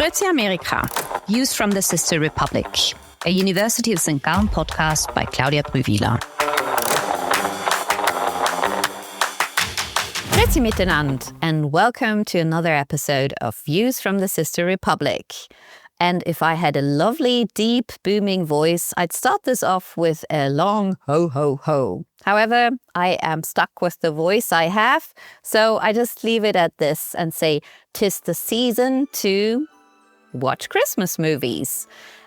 Grüezi Amerika, Views from the Sister Republic, a University of St. Gallen podcast by Claudia Brüwiler. Grüezi miteinander, and welcome to another episode of Views from the Sister Republic. And if I had a lovely, deep, booming voice, I'd start this off with a long ho, ho, ho. However, I am stuck with the voice I have, so I just leave it at this and say, 'tis the season to watch Christmas movies.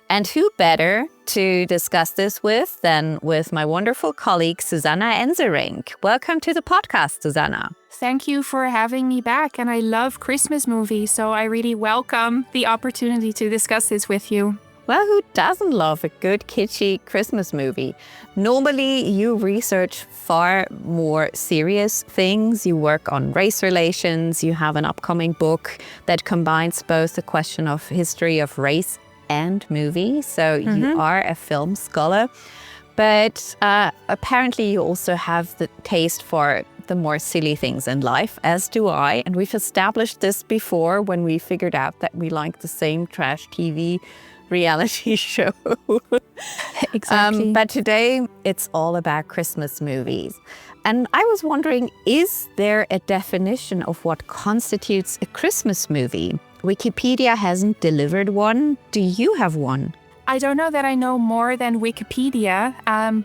And who better to discuss this with than with my wonderful colleague, Suzanne Enzerink. Welcome to the podcast, Susanna. Thank you for having me back. And I love Christmas movies, so I really welcome the opportunity to discuss this with you. Well, who doesn't love a good, kitschy Christmas movie? Normally, you research far more serious things. You work on race relations. You have an upcoming book that combines both the question of history of race and movie. So you are a film scholar. But apparently, you also have the taste for the more silly things in life, as do I. And we've established this before when we figured out that we like the same trash TV reality show. Exactly. But today, it's all about Christmas movies. And I was wondering, is there a definition of what constitutes a Christmas movie? Wikipedia hasn't delivered one. Do you have one? I don't know that I know more than Wikipedia,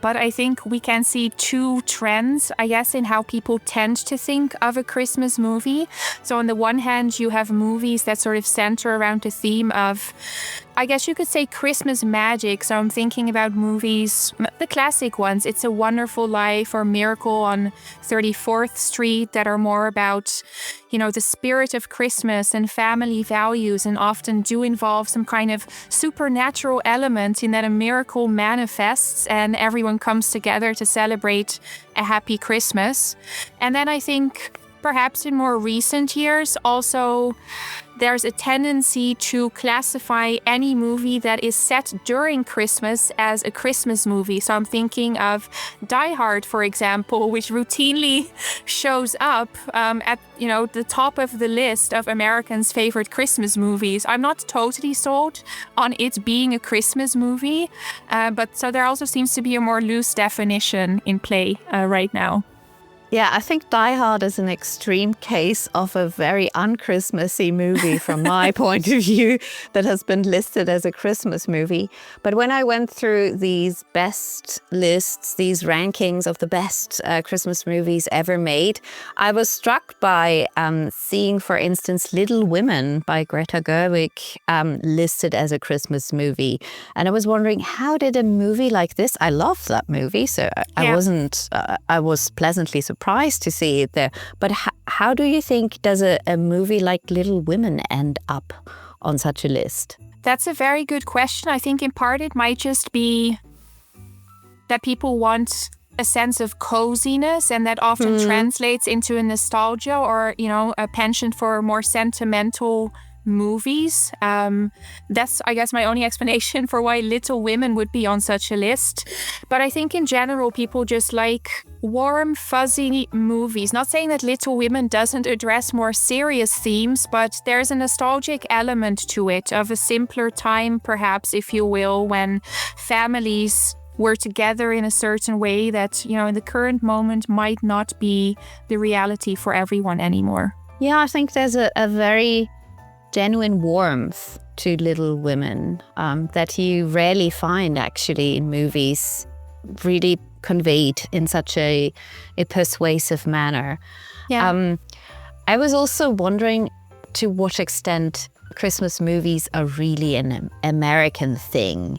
but I think we can see two trends, I guess, in how people tend to think of a Christmas movie. So on the one hand, you have movies that sort of center around the theme of, I guess you could say, Christmas magic. So I'm thinking about movies, the classic ones, It's a Wonderful Life or Miracle on 34th Street, that are more about, you know, the spirit of Christmas and family values, and often do involve some kind of supernatural element in that a miracle manifests and everyone comes together to celebrate a happy Christmas. And then I think perhaps in more recent years, also there's a tendency to classify any movie that is set during Christmas as a Christmas movie. So I'm thinking of Die Hard, for example, which routinely shows up at the top of the list of Americans' favorite Christmas movies. I'm not totally sold on it being a Christmas movie, but so there also seems to be a more loose definition in play right now. Yeah, I think Die Hard is an extreme case of a very un-Christmassy movie from my point of view that has been listed as a Christmas movie. But when I went through these best lists, these rankings of the best Christmas movies ever made, I was struck by seeing, for instance, Little Women by Greta Gerwig listed as a Christmas movie. And I was wondering, how did a movie like this, I loved that movie, so I was pleasantly surprised to see it there. But how do you think does a movie like Little Women end up on such a list? That's a very good question. I think in part it might just be that people want a sense of coziness, and that often translates into a nostalgia or, a penchant for more sentimental movies. That's, I guess, my only explanation for why Little Women would be on such a list. But I think in general, people just like warm, fuzzy movies. Not saying that Little Women doesn't address more serious themes, but there's a nostalgic element to it, of a simpler time, perhaps, if you will, when families were together in a certain way that, in the current moment might not be the reality for everyone anymore. Yeah, I think there's a very genuine warmth to Little Women that you rarely find actually in movies, really conveyed in such a persuasive manner. Yeah. I was also wondering to what extent Christmas movies are really an American thing.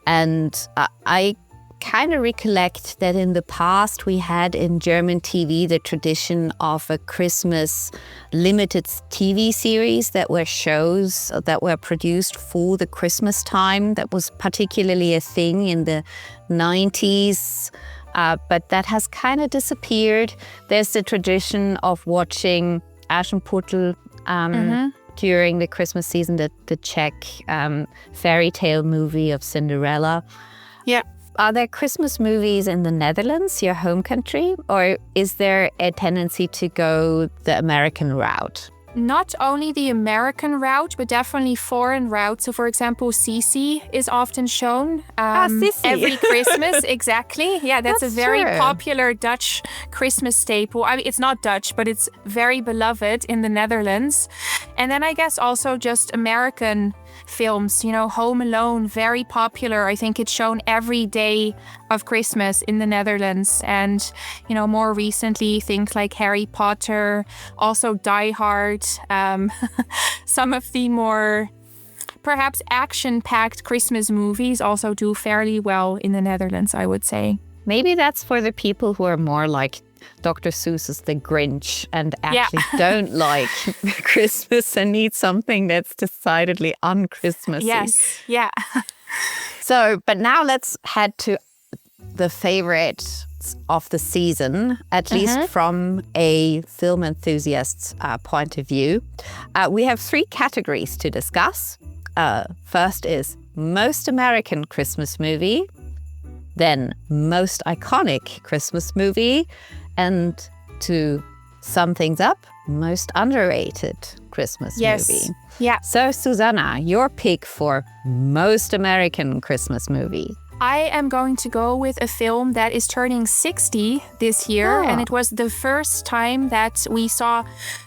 And I kind of recollect that in the past we had in German TV the tradition of a Christmas limited TV series that were shows that were produced for the Christmas time. That was particularly a thing in the 90s, but that has kind of disappeared. There's the tradition of watching Aschenputtel during the Christmas season, the Czech fairy tale movie of Cinderella. Yeah. Are there Christmas movies in the Netherlands, your home country, or is there a tendency to go the American route? not only the American route, but definitely foreign route. So, for example, Sisi is often shown Sisi. every Christmas. Exactly. Yeah, that's a very true. popular Dutch Christmas staple. I mean, it's not Dutch, but it's very beloved in the Netherlands. And then I guess also just American films, Home Alone, very popular. I think it's shown every day of Christmas in the Netherlands. And, more recently, things like Harry Potter, also Die Hard, some of the more perhaps action-packed Christmas movies also do fairly well in the Netherlands, I would say. Maybe that's for the people who are more like Dr. Seuss's The Grinch and actually don't like Christmas and need something that's decidedly un-Christmassy. Yes, yeah. So, but now let's head to the favorite of the season, at least from a film enthusiast's point of view. We have 3 categories to discuss. First is most American Christmas movie, then most iconic Christmas movie, and to sum things up, most underrated Christmas movie. Yeah. So, Susanna, your pick for most American Christmas movie. I am going to go with a film that is turning 60 this year. And it was the first time that we saw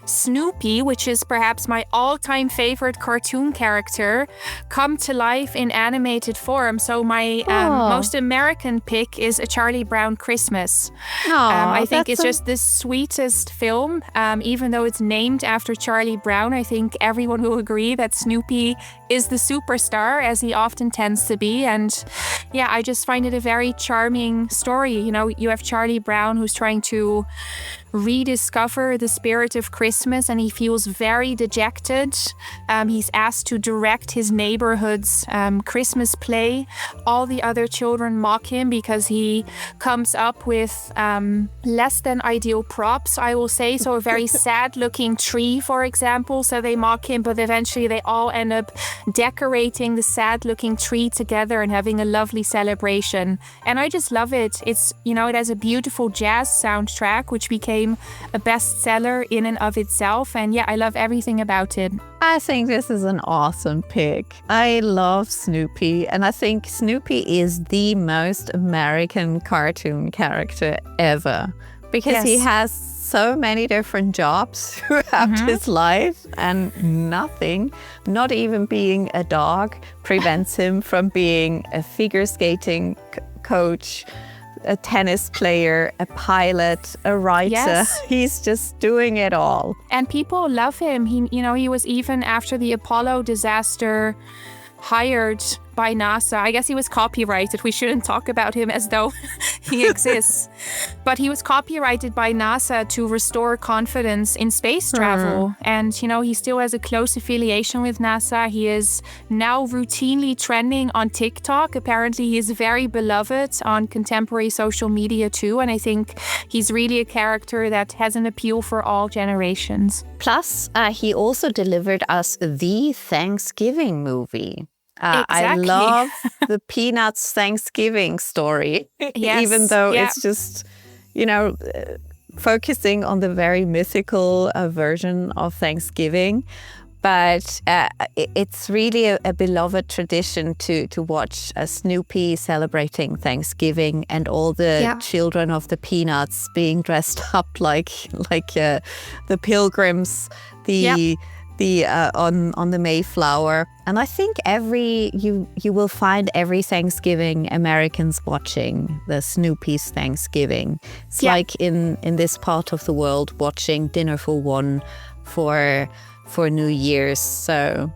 Snoopy, which is perhaps my all-time favorite cartoon character, come to life in animated form. So my most American pick is A Charlie Brown Christmas. I think it's just the sweetest film. Even though it's named after Charlie Brown, I think everyone will agree that Snoopy is the superstar, as he often tends to be. And yeah, I just find it a very charming story. You have Charlie Brown who's trying to rediscover the spirit of Christmas, and he feels very dejected. He's asked to direct his neighborhood's Christmas play. All the other children mock him because he comes up with less than ideal props, I will say. So a very sad looking tree, for example. So they mock him, but eventually they all end up decorating the sad looking tree together and having a lovely celebration. And I just love it. It's, it has a beautiful jazz soundtrack, which became a bestseller in and of itself. And yeah, I love everything about it. I think this is an awesome pick. I love Snoopy, and I think Snoopy is the most American cartoon character ever because he has so many different jobs throughout his life, and nothing, not even being a dog, prevents him from being a figure skating coach, a tennis player, a pilot, a writer. Yes. He's just doing it all. And people love him. He was even after the Apollo disaster hired by NASA. I guess he was copyrighted. We shouldn't talk about him as though he exists. But he was copyrighted by NASA to restore confidence in space travel. And, he still has a close affiliation with NASA. He is now routinely trending on TikTok. Apparently, he is very beloved on contemporary social media too. And I think he's really a character that has an appeal for all generations. Plus, he also delivered us the Thanksgiving movie. Exactly. I love the Peanuts Thanksgiving story, even though it's just, focusing on the very mythical version of Thanksgiving. But it's really a beloved tradition to watch Snoopy celebrating Thanksgiving and all the children of the Peanuts being dressed up like the pilgrims, on the Mayflower. And I think you will find every Thanksgiving Americans watching the Snoopy's Thanksgiving. It's like in this part of the world watching Dinner for One for New Year's. So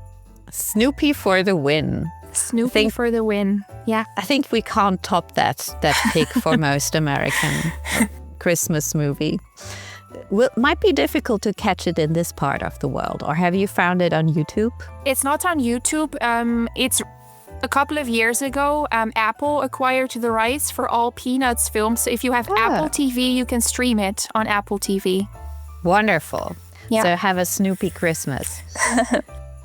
Snoopy for the win. Snoopy for the win. Yeah. I think we can't top that pick for most American Christmas movie. Might be difficult to catch it in this part of the world, or have you found it on YouTube? It's not on YouTube. It's a couple of years ago, Apple acquired the rights for all Peanuts films. So if you have Apple TV, you can stream it on Apple TV. Wonderful. Yeah. So have a Snoopy Christmas.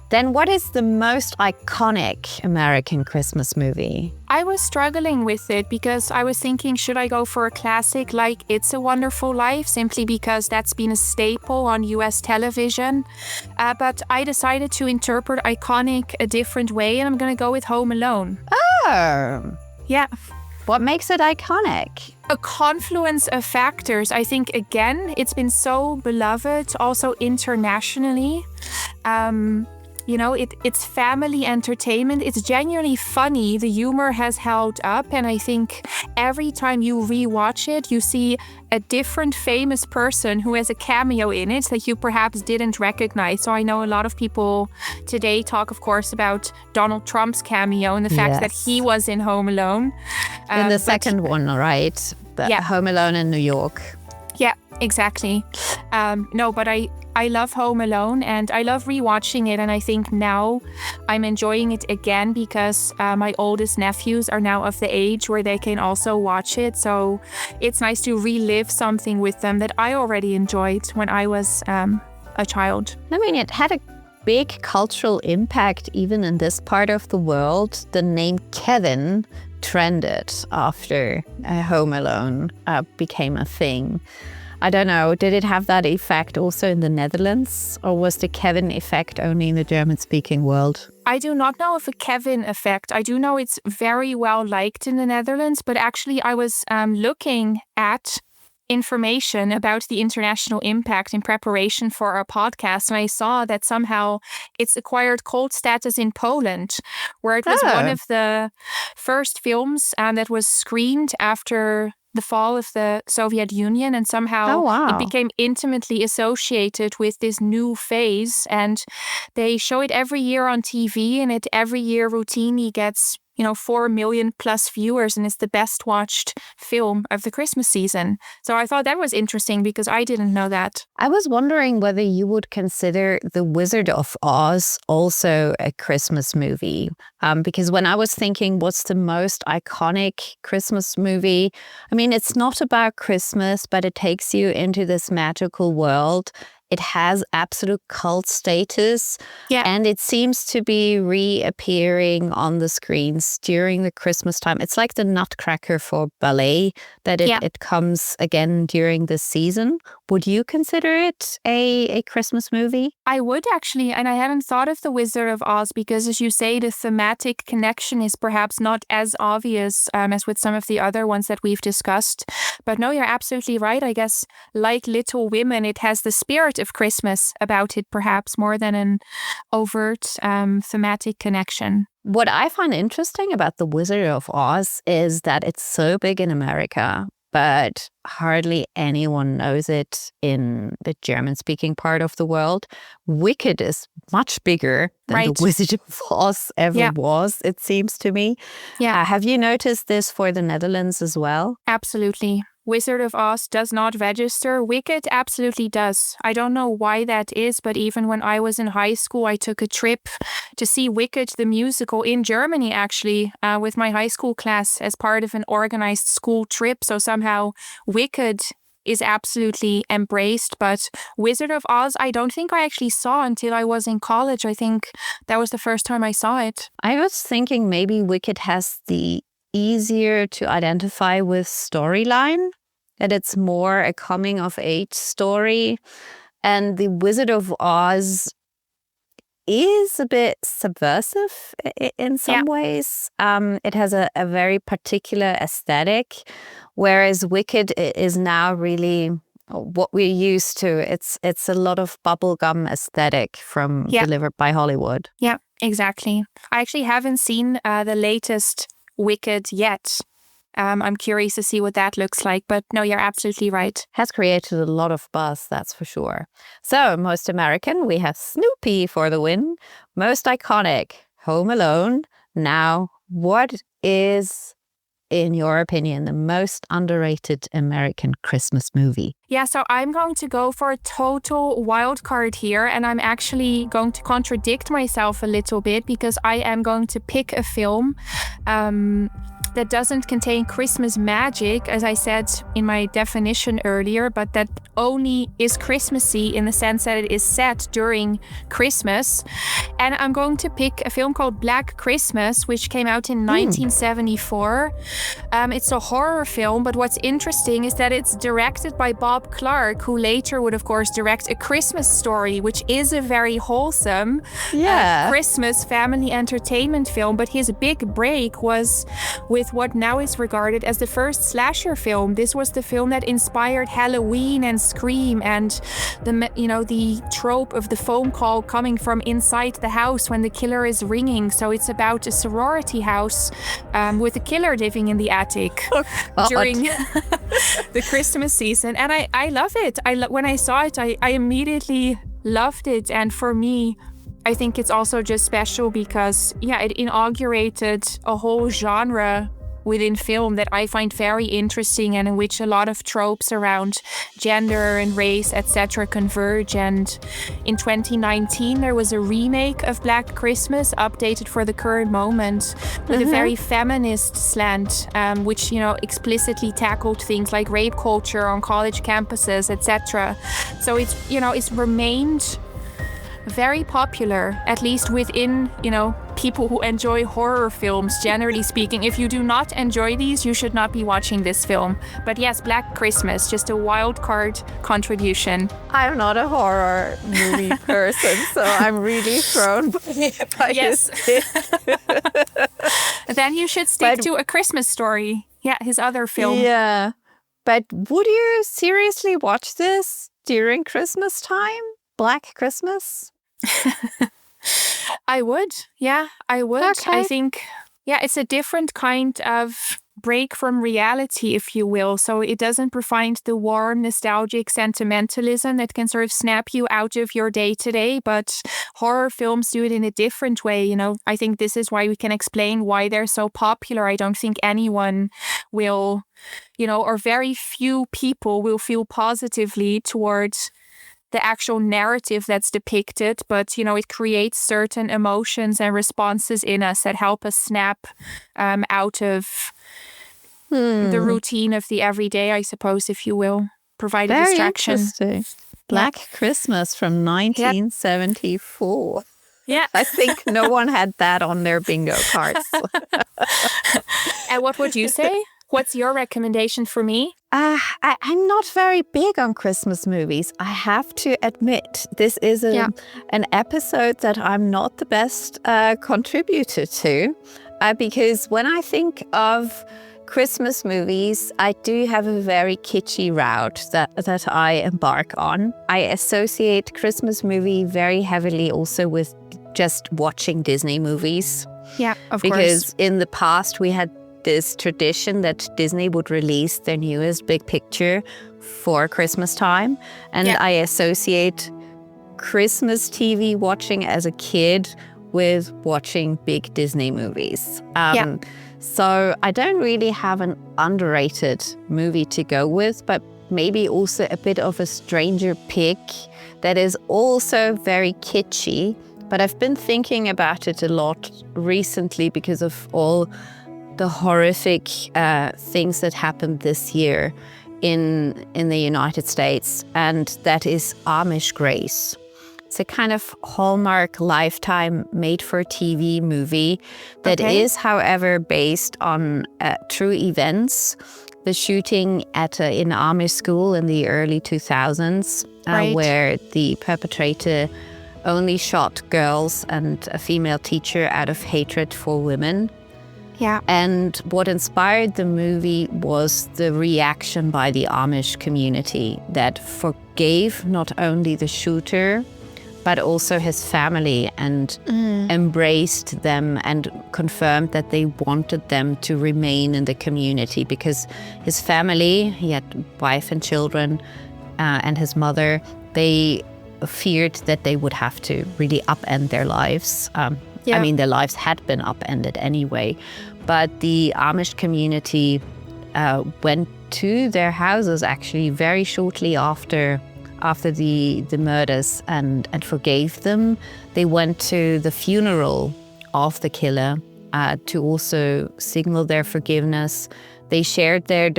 Then what is the most iconic American Christmas movie? I was struggling with it because I was thinking, should I go for a classic like It's a Wonderful Life, simply because that's been a staple on US television. But I decided to interpret iconic a different way, and I'm going to go with Home Alone. Oh, Yeah. what makes it iconic? A confluence of factors. I think, again, it's been so beloved also internationally. It's family entertainment. It's genuinely funny. The humor has held up. And I think every time you rewatch it, you see a different famous person who has a cameo in it that you perhaps didn't recognize. So I know a lot of people today talk, of course, about Donald Trump's cameo and the fact that he was in Home Alone. In the second one, right? Home Alone in New York. Yeah, exactly. But I love Home Alone, and I love rewatching it. And I think now I'm enjoying it again because my oldest nephews are now of the age where they can also watch it. So it's nice to relive something with them that I already enjoyed when I was a child. I mean, it had a big cultural impact even in this part of the world. The name Kevin trended after Home Alone became a thing. I don't know, did it have that effect also in the Netherlands, or was the Kevin effect only in the German-speaking world? I do not know of a Kevin effect. I do know it's very well liked in the Netherlands, but actually I was looking at information about the international impact in preparation for our podcast, and I saw that somehow it's acquired cult status in Poland, where it was one of the first films that was screened after the fall of the Soviet Union, and somehow it became intimately associated with this new phase. And they show it every year on TV, and it every year routinely gets 4 million plus viewers, and it's the best watched film of the Christmas season. So I thought that was interesting because I didn't know that. I was wondering whether you would consider The Wizard of Oz also a Christmas movie. Because when I was thinking what's the most iconic Christmas movie, I mean, it's not about Christmas, but it takes you into this magical world. It has absolute cult status, and it seems to be reappearing on the screens during the Christmas time. It's like the Nutcracker for ballet, that it comes again during the season. Would you consider it a Christmas movie? I would actually, and I hadn't thought of The Wizard of Oz because, as you say, the thematic connection is perhaps not as obvious as with some of the other ones that we've discussed. But no, you're absolutely right. I guess, like Little Women, it has the spirit of Christmas about it, perhaps more than an overt thematic connection. What I find interesting about The Wizard of Oz is that it's so big in America, but hardly anyone knows it in the German-speaking part of the world. Wicked is much bigger than The Wizard of Oz ever was, it seems to me. Yeah. Have you noticed this for the Netherlands as well? Absolutely. Wizard of Oz does not register. Wicked absolutely does. I don't know why that is, but even when I was in high school, I took a trip to see Wicked the musical in Germany, actually, with my high school class as part of an organized school trip. So somehow Wicked is absolutely embraced, but Wizard of Oz, I don't think I actually saw until I was in college. I think that was the first time I saw it. I was thinking maybe Wicked has the easier to identify with storyline, that it's more a coming of age story, and The Wizard of Oz is a bit subversive in some ways. It has a very particular aesthetic, whereas Wicked is now really what we're used to. It's a lot of bubblegum aesthetic from delivered by Hollywood. Yeah, exactly. I actually haven't seen the latest Wicked yet. I'm curious to see what that looks like, but no, you're absolutely right. Has created a lot of buzz, that's for sure. So, most American, we have Snoopy for the win. Most iconic, Home Alone. Now, what is, in your opinion, the most underrated American Christmas movie? Yeah, so I'm going to go for a total wild card here, and I'm actually going to contradict myself a little bit because I am going to pick a film that doesn't contain Christmas magic, as I said in my definition earlier, but that only is Christmassy in the sense that it is set during Christmas. And I'm going to pick a film called Black Christmas, which came out in 1974. It's a horror film, but what's interesting is that it's directed by Bob Clark, who later would, of course, direct A Christmas Story, which is a very wholesome Christmas family entertainment film. But his big break was with what now is regarded as the first slasher film. This was the film that inspired Halloween and Scream, and the trope of the phone call coming from inside the house when the killer is ringing. So it's about a sorority house with a killer living in the attic during the Christmas season. And I love it. When I saw it, I immediately loved it. And for me, I think it's also just special because, it inaugurated a whole genre within film that I find very interesting, and in which a lot of tropes around gender and race, etc. converge. And in 2019, there was a remake of Black Christmas, updated for the current moment, with a very feminist slant, which, explicitly tackled things like rape culture on college campuses, etc. So it's remained very popular, at least within, people who enjoy horror films, generally speaking. If you do not enjoy these, you should not be watching this film. But yes, Black Christmas, just a wild card contribution. I'm not a horror movie person, so I'm really thrown by his pick. Then you should stick to A Christmas Story. Yeah, his other film. Yeah. But would you seriously watch this during Christmas time? Black Christmas? I would. Yeah, I would. Okay. I think, it's a different kind of break from reality, if you will. So it doesn't provide the warm, nostalgic sentimentalism that can sort of snap you out of your day-to-day, but horror films do it in a different way. I think this is why we can explain why they're so popular. I don't think anyone will, or very few people will feel positively towards the actual narrative that's depicted, but it creates certain emotions and responses in us that help us snap out of the routine of the everyday, I suppose, if you will, provide a distraction. Interesting. Black Christmas from 1974. Yeah. I think no one had that on their bingo cards. And what would you say? What's your recommendation for me? I'm not very big on Christmas movies, I have to admit. This is an episode that I'm not the best contributor to, because when I think of Christmas movies, I do have a very kitschy route that I embark on. I associate Christmas movie very heavily also with just watching Disney movies. Yeah, of course. Because in the past we had this tradition that Disney would release their newest big picture for Christmas time. And I associate Christmas TV watching as a kid with watching big Disney movies. So I don't really have an underrated movie to go with, but maybe also a bit of a stranger pick that is also very kitschy. But I've been thinking about it a lot recently because of all the horrific things that happened this year in the United States, and that is Amish Grace. It's a kind of Hallmark Lifetime made-for-TV movie that is, however, based on true events. The shooting in Amish school in the early 2000s, where the perpetrator only shot girls and a female teacher out of hatred for women. Yeah. And what inspired the movie was the reaction by the Amish community that forgave not only the shooter, but also his family, and embraced them and confirmed that they wanted them to remain in the community, because his family, he had wife and children, and his mother, they feared that they would have to really upend their lives. I mean, their lives had been upended anyway, but the Amish community went to their houses actually very shortly after the murders and forgave them. They went to the funeral of the killer to also signal their forgiveness. They shared the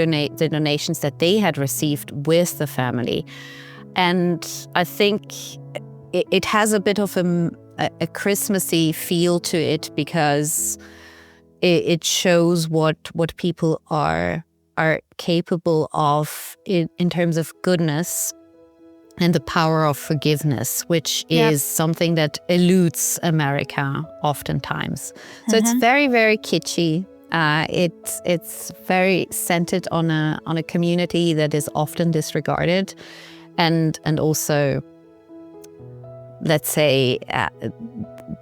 donations that they had received with the family. And I think it has a bit of a Christmassy feel to it, because it shows what people are capable of in terms of goodness and the power of forgiveness, which is something that eludes America oftentimes. So it's very, very kitschy. It's very centered on a community that is often disregarded, and also, let's say,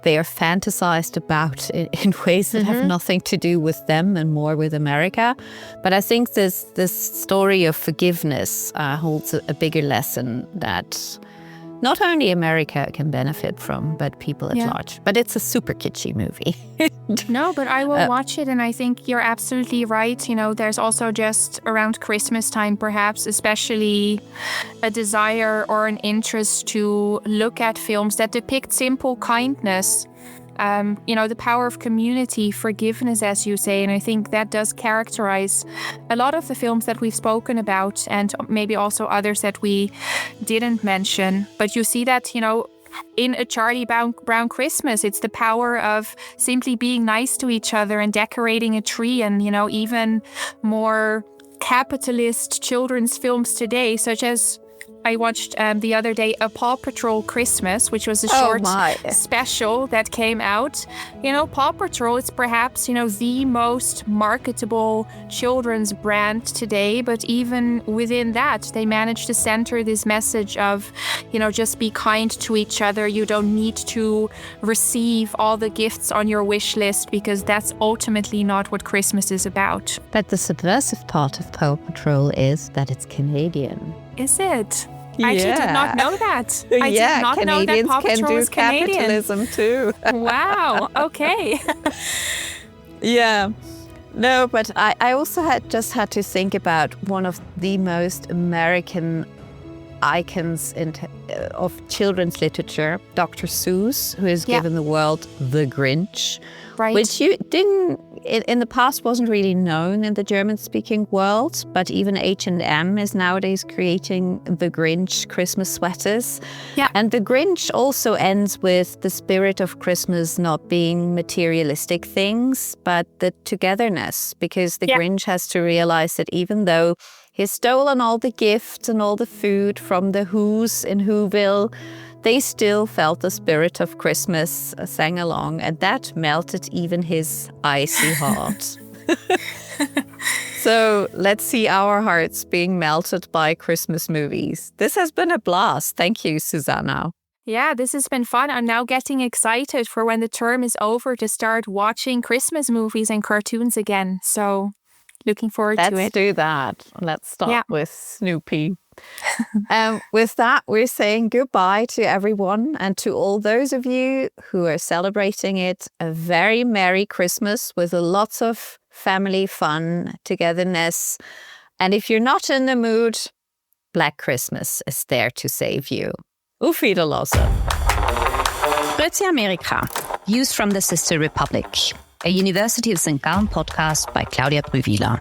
they are fantasized about in ways that have nothing to do with them and more with America. But I think this story of forgiveness holds a bigger lesson that not only America can benefit from, but people at large. But it's a super kitschy movie. No, but I will watch it, and I think you're absolutely right. You know, there's also just around Christmas time, perhaps, especially a desire or an interest to look at films that depict simple kindness. You know, the power of community, forgiveness, as you say. And I think that does characterize a lot of the films that we've spoken about, and maybe also others that we didn't mention. But you see that, you know, in A Charlie Brown Christmas, it's the power of simply being nice to each other and decorating a tree. And, you know, even more capitalist children's films today, such as I watched the other day A Paw Patrol Christmas, which was a short special that came out. You know, Paw Patrol is perhaps, you know, the most marketable children's brand today. But even within that, they managed to center this message of, you know, just be kind to each other. You don't need to receive all the gifts on your wish list, because that's ultimately not what Christmas is about. But the subversive part of Paw Patrol is that it's Canadian. Is it? I actually did not know that. I did not Canadians know that Paw Patrol is Canadian. Capitalism too. Wow. Okay. Yeah. No, but I also had to think about one of the most American icons of children's literature, Dr. Seuss, who has given the world The Grinch, which you didn't in the past wasn't really known in the German-speaking world, but even H&M is nowadays creating The Grinch Christmas sweaters. Yeah. And The Grinch also ends with the spirit of Christmas not being materialistic things, but the togetherness, because the Grinch has to realize that even though he's stolen all the gifts and all the food from the Who's in Whoville, they still felt the spirit of Christmas, sang along, and that melted even his icy heart. So let's see our hearts being melted by Christmas movies. This has been a blast. Thank you, Susanna. Yeah, this has been fun. I'm now getting excited for when the term is over to start watching Christmas movies and cartoons again. So looking forward to it. Let's do that. Let's start with Snoopy. With that, we're saying goodbye to everyone, and to all those of you who are celebrating it, a very Merry Christmas with lots of family fun, togetherness. And if you're not in the mood, Black Christmas is there to save you. Auf Wiedersehen. Grüezi Amerika. Views from the Sister Republic, a University of St. Gallen podcast by Claudia Brühwiler.